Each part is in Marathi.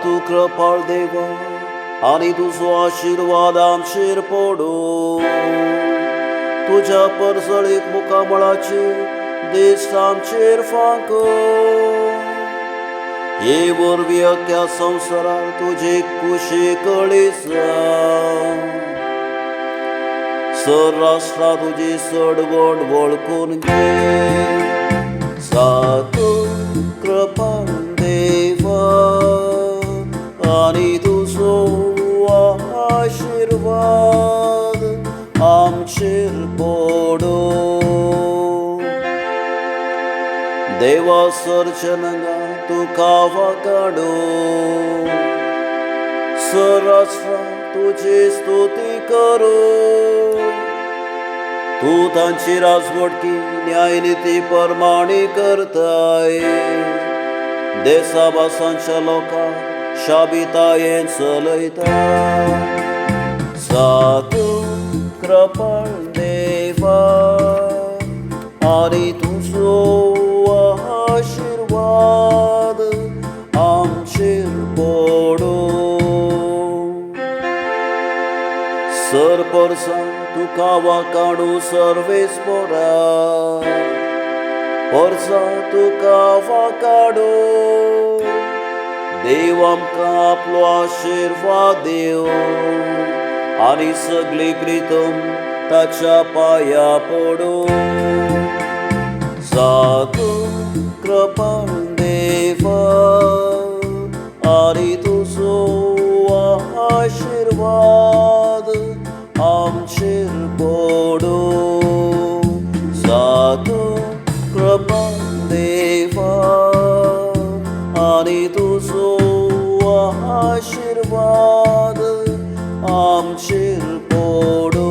तू कृपाळ देवा आणि तुझो आशीर्वाद आमचेर पडो. तुझ्या परसळीक मुखामळाचे देश आमचेर फांको. हे वरवीं अख्ख्या संवसाराक तुजे कुशी कळीसा. सर राष्ट्रां तुजी चडवड वळखून घे. सातू कृपाळ देवा आणि तुझो आशीर्वाद आमचेर पडो. देवा सर्जनंगा तुका वाकाडो. सरास्रा तुझी स्तुती करो. तू तांची राजवटकी न्यायनिती परमाणे करताय. देशाभासांच्या लोकांक शाबितायेन चलयता. सातू कृपाळ देवा आणि तुझो आशीर्वाद आमचेर पडो. सर परसा तुका वाकाडू सर्वेस पोरा. परसा तुका वाकाडो. देव आमकां आपलो आशीर्वाद देव आणि सगळी प्रितम ताच्या पाया पडो. सातू कृपाळ देवा आणि तुझो आशीर्वाद आमचेर पडो. सातू कृपाळ देवा आणि तुझो आशीर्वाद आमचेर पडो.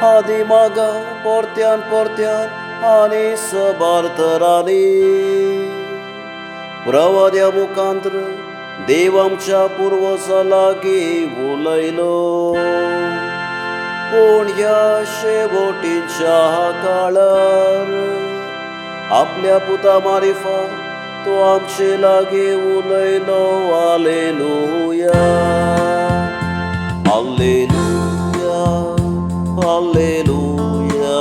आदी मागा परत्यान परत्यान आनी सबार्थरांनी प्रवाद्या मुखांतर देव आमच्या पुर्वजां लागीं उलयलो. पूण ह्या शेवटीच्या काळार आपल्या पुता मारिफात तो आमचे लागीं उलयलो. Hallelujah hallelujah hallelujah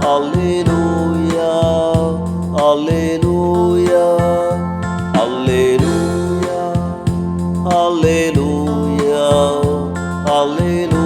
hallelujah hallelujah hallelujah hallelujah hallelujah.